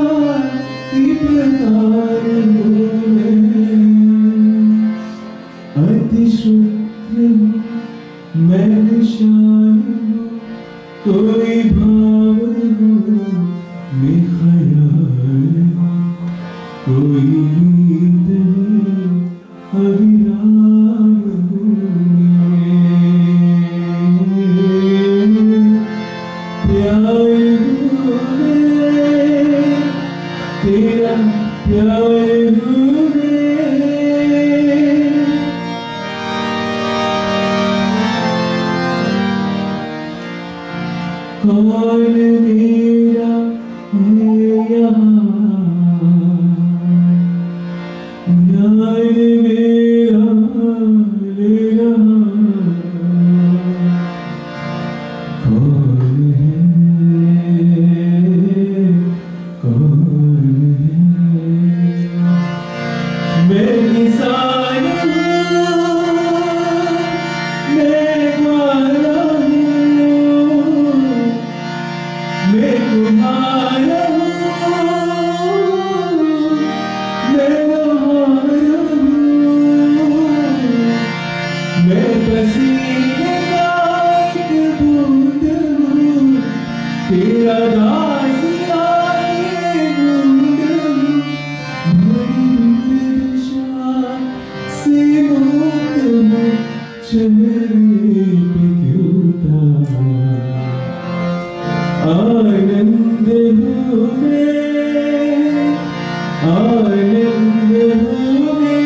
मैं शान कोई भाव में ख्याल कोई नींद अविराम प्यार तेरा प्यार हुए कौन मेरा है यहाँ ध्यान मेरा ले रहा कौन है कौन मैं किसान हूँ मैं ग्वाला हूँ मैं कुम्हार हूँ मैं लोहार हूँ मैं पसीने का एक बूंद हूँ तेरा दास आगे बूंद हूँ से मुक्त हूँ चेहरे पे क्यों आनंद हुए आनंद हुए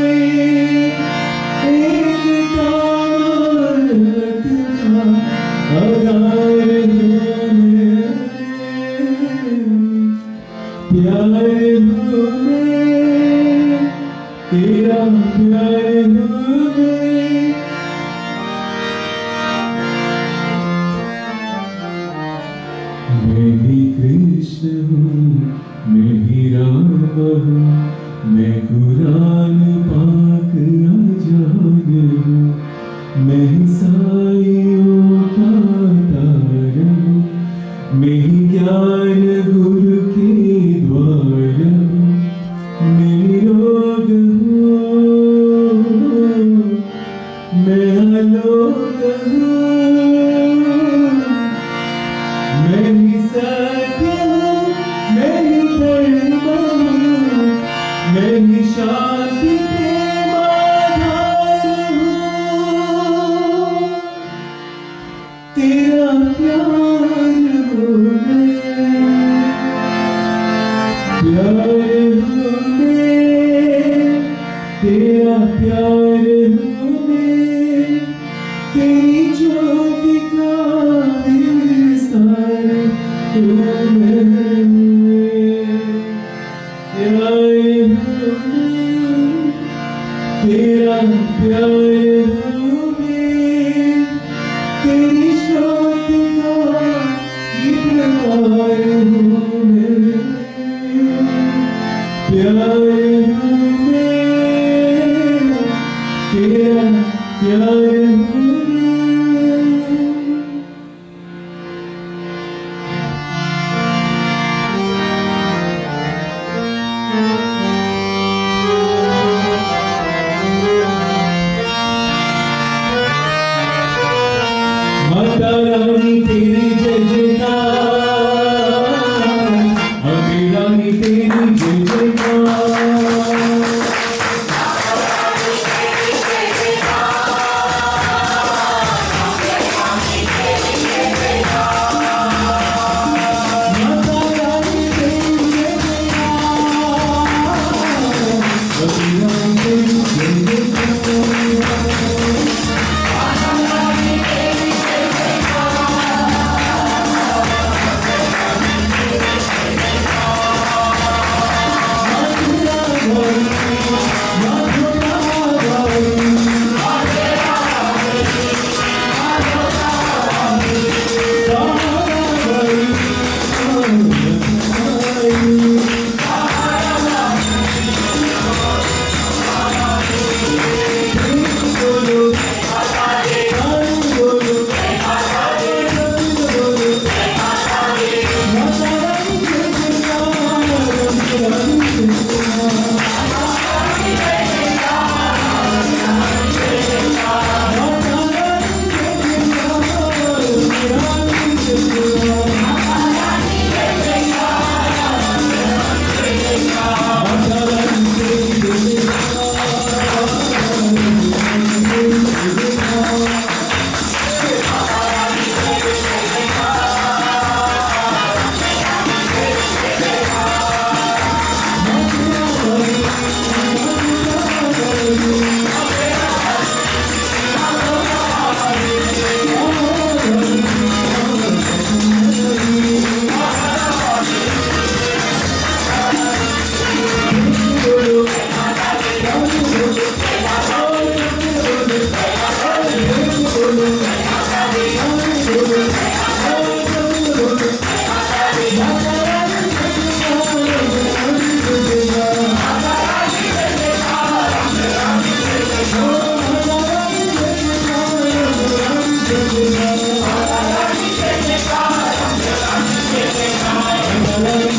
एक तामत का आधार हुए प्यार हुए तेरा प्यार हुए मैं ही कृष्ण हूँ मैं ही राम हूँ मैं कुरान पाक आजाद हूँ मैं ही साइयों का तारा हूँ मैं ही ज्ञान गुरु के द्वार हूँ मैं निरोग हूँ मैं आलोक हूँ मैं ही सत्य हूँ मैं ही धर्म हूँ मैं ही शांति प्रेम आधार हूँ तेरा प्यार हुए तेरा प्यार हुए तेरी ज्योति का विस्तार हुए प्यार हुए तेरा प्यार हुए तेरी ज्योति का प्रकार हुए प्यार हुए माता रानी तेरी जय जयकार, अम्बे रानी तेरी जय जयकार। माता रानी तेरी जय जयकार, अम्बे रानी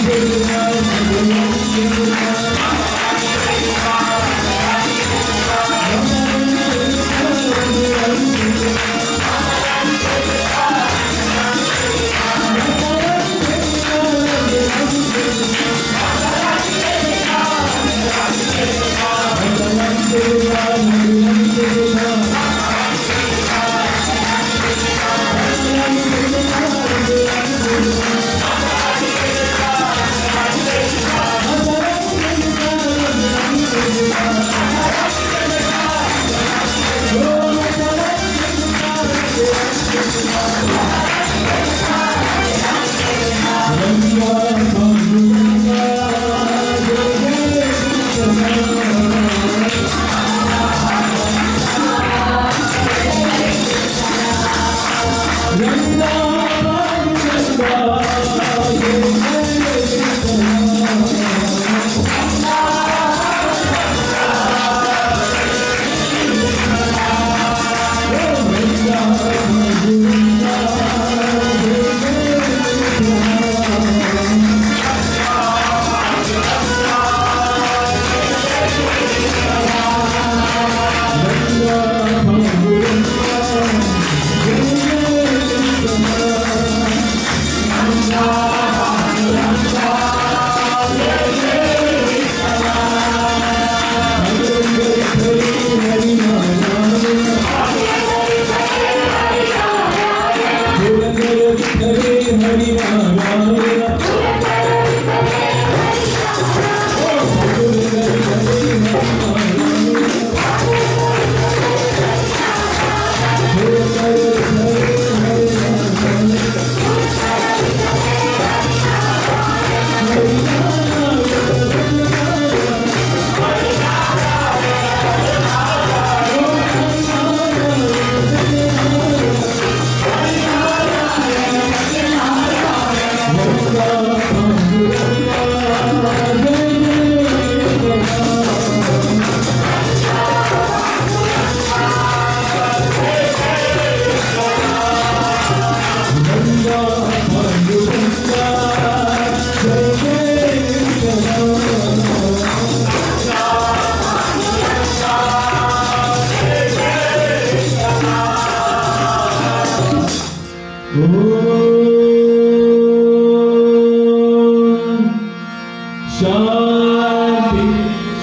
तेरी जय जयकार। Shanti,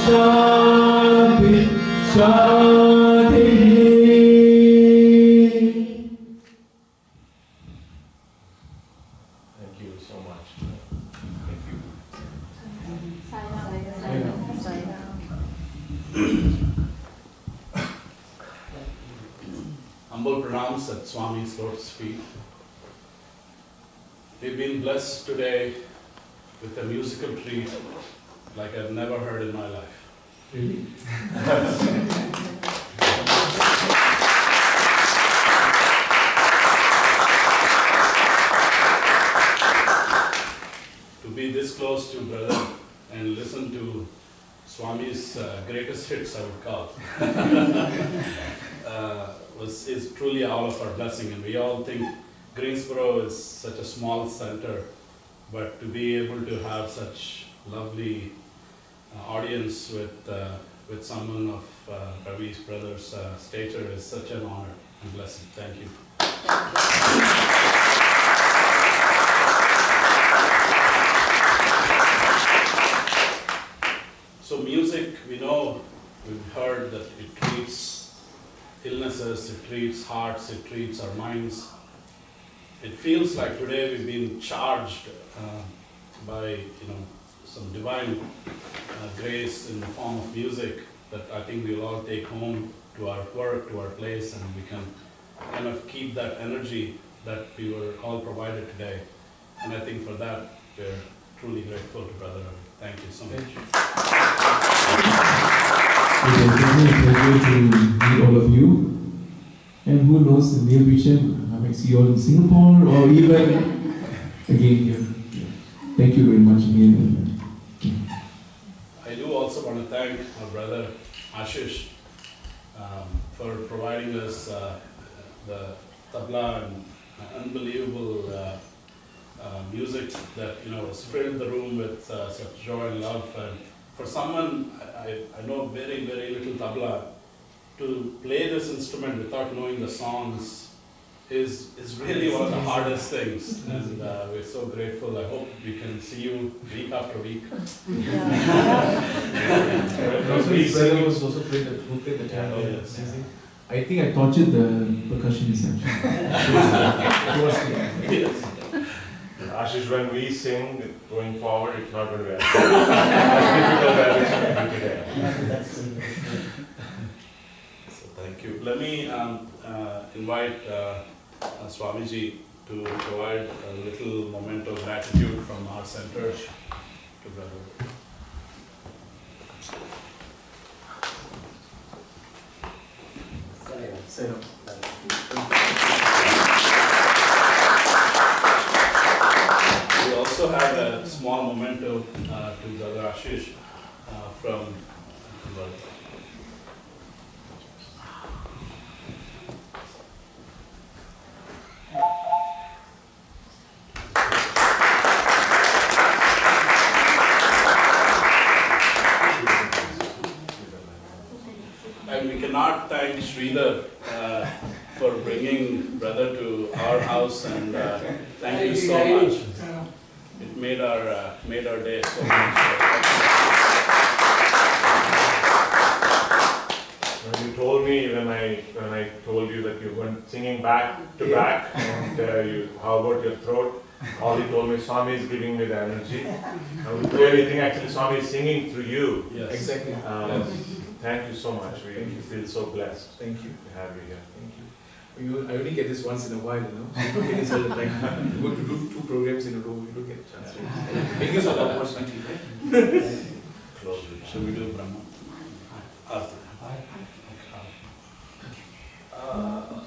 Shanti, Shanti. Thank you so much. Humble pranams at Swami's Lord's feet. We've been blessed today with a musical treat like I've never heard in my life. Really? To be this close to brother and listen to Swami's greatest hits, I would call, is truly all of our blessing. And we all think Greensboro is such a small center, but to be able to have such lovely audience with someone of Ravi's brother's stature is such an honor and blessing. Thank you. So music, we know, we've heard that it treats illnesses, it treats hearts, it treats our minds. It feels like today we've been charged by some divine grace in the form of music that I think we'll all take home to our work, to our place, and we can kind of keep that energy that we were all provided today. And I think for that, we're truly grateful to Brother Ravi. Thank you so much. It is definitely a pleasure to meet all of you. And who knows, in the near future, I might see you all in Singapore or even again here. Thank you very much again. I do also want to thank our brother Ashish for providing us the tabla and unbelievable music that has filled the room with such joy and love. And for someone, I know very, very little tabla, to play this instrument without knowing the songs is really one of the hardest things. And we're so grateful. I hope we can see you week after week. Also, his brother was also played the piano. Oh, yes. I think I tortured the percussionist actually. Yes. Ashish, when we sing, going forward, it's not going to be as difficult as it's going to be today. So thank you. Let me invite Swamiji to provide a little moment of gratitude from our center to Brother. We also have a small memento to Brother Ashish from Brother. And we cannot thank Sridhar for bringing brother to our house, and thank you so much. It made our day so much. When you told me, when I told you that you went singing back to back, and how about your throat? All he told me, Swami is giving me the energy. I would do anything. Actually, Swami is singing through you. Yes. Exactly. Thank you so much. We feel so blessed Thank you. to have you here. Thank you. I only get this once in a while, You don't get this all the time. You go to do 2 programs in a row, you don't get a chance. Thank you for the opportunity. Should we do Brahma? Arti. Om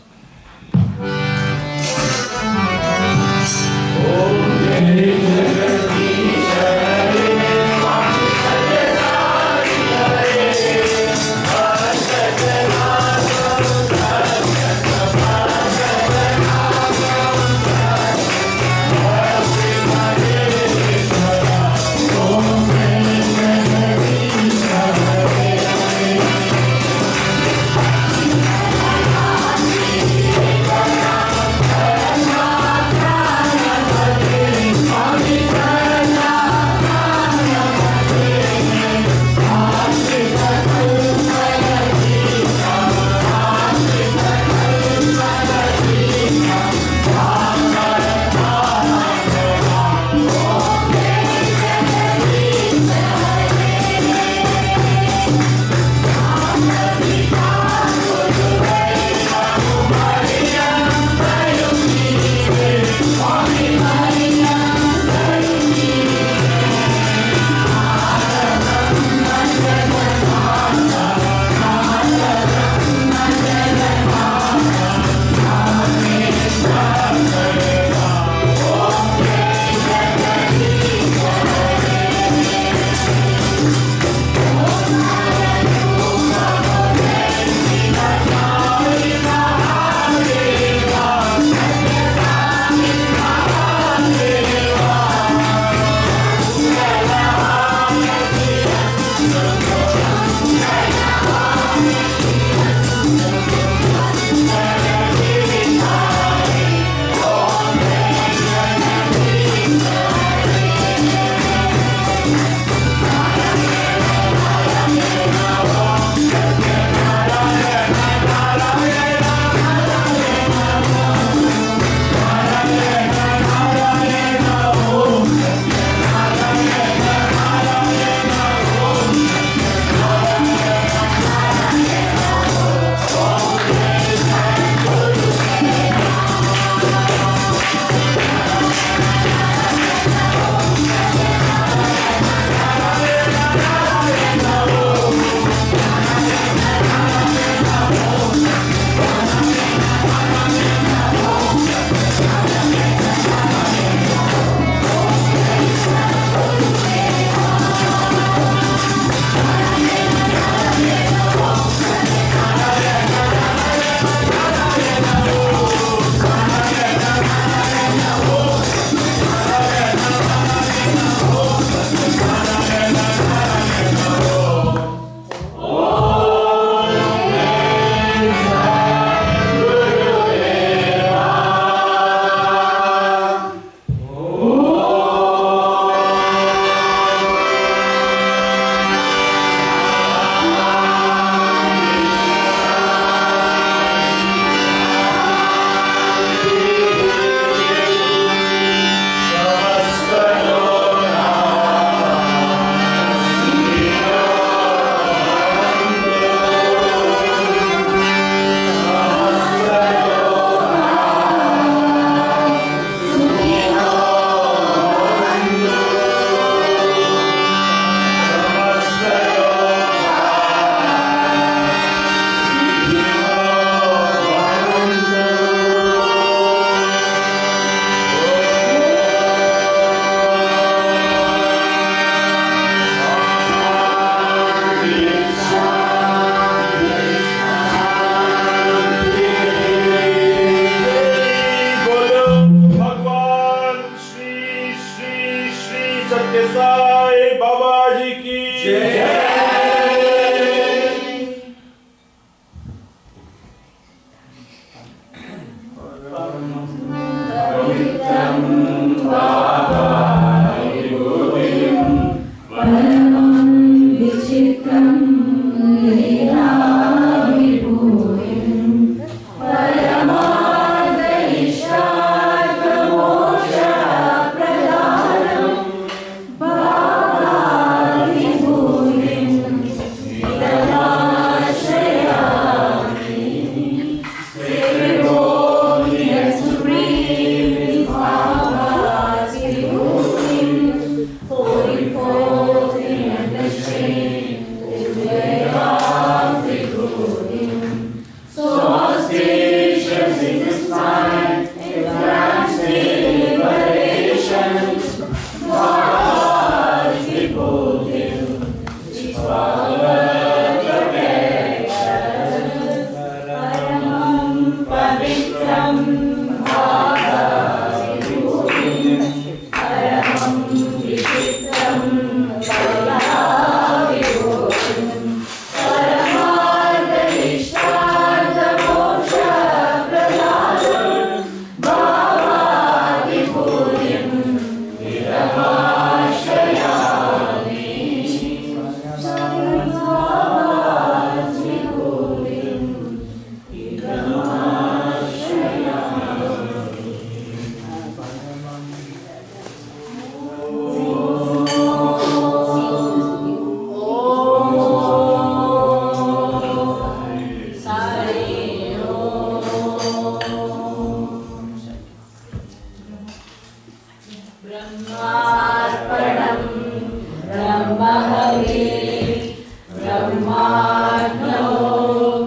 ब्रह्मणो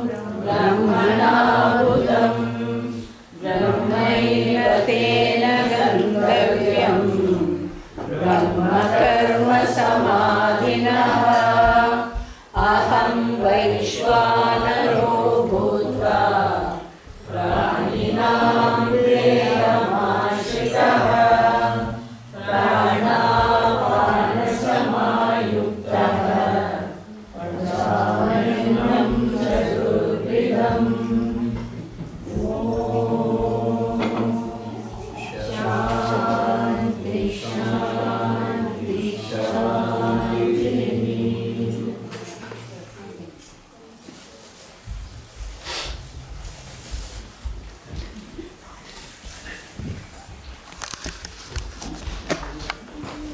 ब्रह्मणाहुतं ब्रह्मैव तेन गन्तव्यं ब्रह्मकर्म समाधिनः अहं वैश्वानरो